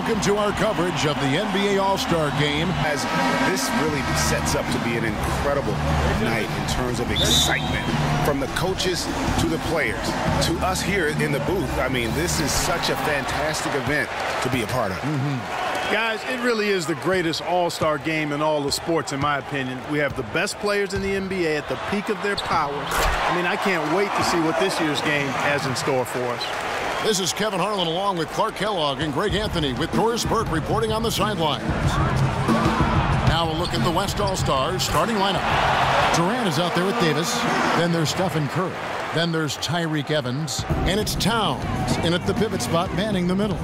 welcome to our coverage of the NBA All-Star Game. As this really sets up to be an incredible night in terms of excitement from the coaches to the players to us here in the booth. I mean, this is such a fantastic event to be a part of. Guys, it really is the greatest all-star game in all of sports, in my opinion. We have the best players in the NBA at the peak of their powers. I mean, I can't wait to see what this year's game has in store for us. This is Kevin Harlan along with Clark Kellogg and Greg Anthony with Doris Burke reporting on the sidelines. Now a look at the West All-Stars starting lineup. Durant is out there with Davis. Then there's Stephen Curry. Then there's Tyreke Evans. And it's Towns in at the pivot spot manning the middle.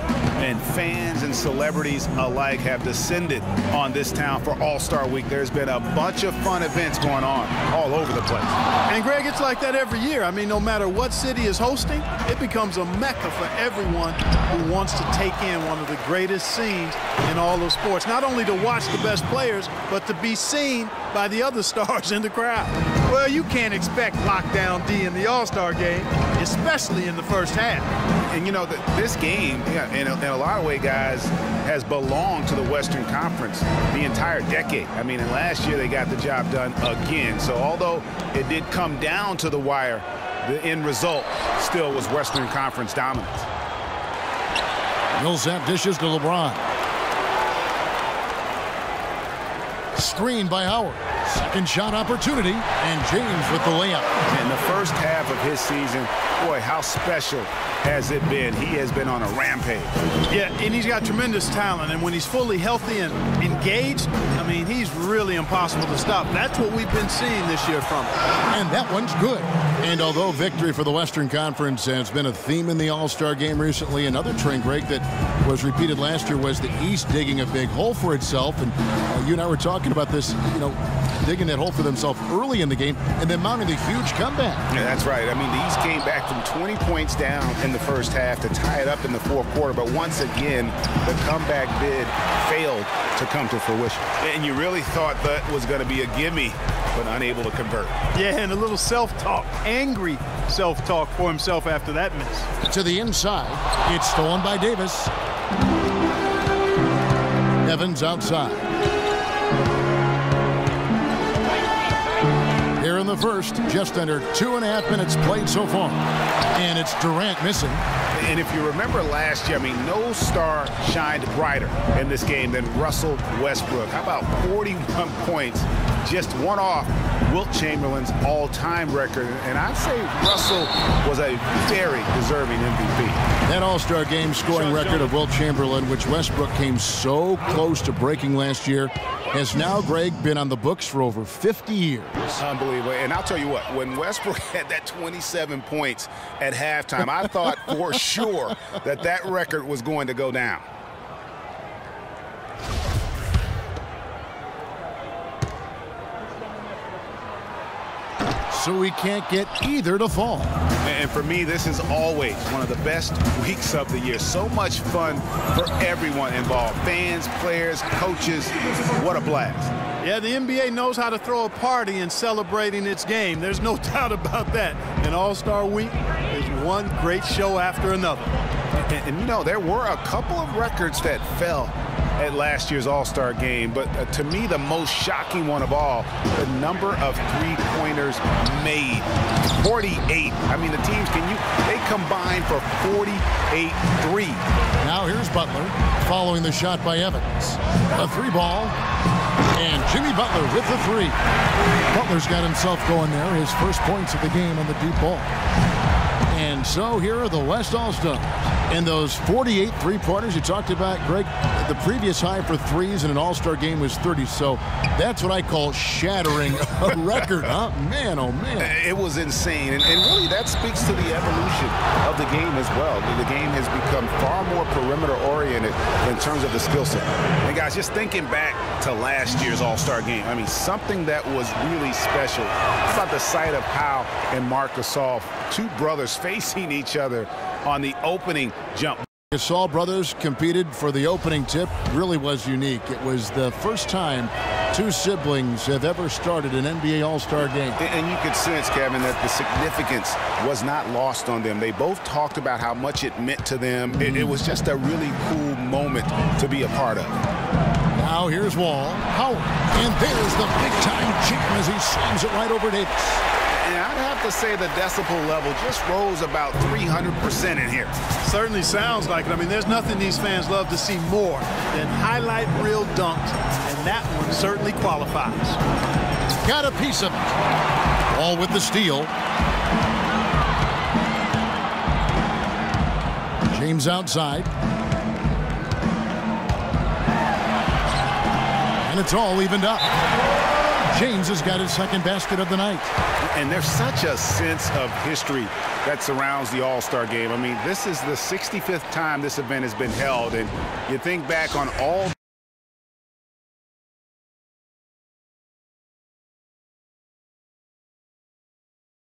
And fans and celebrities alike have descended on this town for All-Star Week. There's been a bunch of fun events going on all over the place. And, Greg, it's like that every year. I mean, no matter what city is hosting, it becomes a mecca for everyone who wants to take in one of the greatest scenes in all of sports. Not only to watch the best players, but to be seen by the other stars in the crowd. Well, you can't expect lockdown D in the All-Star game, especially in the first half. And, you know, this game, in a lot of ways, guys, has belonged to the Western Conference the entire decade. I mean, and last year they got the job done again. So although it did come down to the wire, the end result still was Western Conference dominance. Millsap dishes to LeBron. Screen by Howard. Second shot opportunity, and James with the layup. In the first half of his season, boy, how special has it been? He has been on a rampage. Yeah, and he's got tremendous talent, and when he's fully healthy and engaged, I mean, he's really impossible to stop. That's what we've been seeing this year from him. And that one's good. And although victory for the Western Conference has been a theme in the All-Star game recently, another trend, Greg, that was repeated last year was the East digging a big hole for itself. And you and I were talking about this, you know, digging that hole for themselves early in the game and then mounting a huge comeback. Yeah, that's right. I mean, the East came back from 20 points down in the first half to tie it up in the fourth quarter. But once again, the comeback bid failed to come to fruition. And you really thought that was going to be a gimme, but unable to convert. Yeah, and a little self-talk, angry self-talk for himself after that miss. To the inside, it's stolen by Davis. Evans outside. Here in the first, just under 2.5 minutes played so far. And it's Durant missing. And if you remember last year, I mean, no star shined brighter in this game than Russell Westbrook. How about 41 points, just one off Wilt Chamberlain's all-time record. And I'd say Russell was a very deserving MVP. That All-Star game scoring record of Wilt Chamberlain, which Westbrook came so close to breaking last year, has now, Greg, been on the books for over 50 years. Unbelievable. And I'll tell you what, when Westbrook had that 27 points at halftime, I thought for sure that that record was going to go down. So we can't get either to fall. And for me, this is always one of the best weeks of the year. So much fun for everyone involved. Fans, players, coaches. What a blast. Yeah, the NBA knows how to throw a party in celebrating its game. There's no doubt about that. And All-Star Week is one great show after another. And you know, there were a couple of records that fell at last year's All-Star game, but to me the most shocking one of all, the number of three-pointers made. 48. I mean, the teams, they combined for 48 threes. Now here's Butler following the shot by Evans. A three ball, and Jimmy Butler with the three. Butler's got himself going there, his first points of the game on the deep ball. And so here are the West All-Stars. And those 48 three-pointers you talked about, Greg, the previous high for threes in an All-Star game was 30. So that's what I call shattering a record, huh? Man, oh, man. It was insane. And really, that speaks to the evolution of the game as well. The game has become far more perimeter-oriented in terms of the skill set. And, guys, just thinking back to last year's All-Star game, I mean, something that was really special. How about the sight of Pau and Marc Gasol, two brothers facing each other on the opening jump. Gasol brothers competed for the opening tip. Really was unique. It was the first time two siblings have ever started an NBA All-Star game. And you could sense, Kevin, that the significance was not lost on them. They both talked about how much it meant to them. It was just a really cool moment to be a part of. Now here's Wall. Howard. And there's the big-time jam as he slams it right over Davis. And I'd have to say the decibel level just rose about 300% in here. Certainly sounds like it. I mean, there's nothing these fans love to see more than highlight reel dunks, and that one certainly qualifies. Got a piece of it. Ball with the steal. James outside. And it's all evened up. James has got his second basket of the night. And there's such a sense of history that surrounds the All-Star game. I mean, this is the 65th time this event has been held, and you think back on all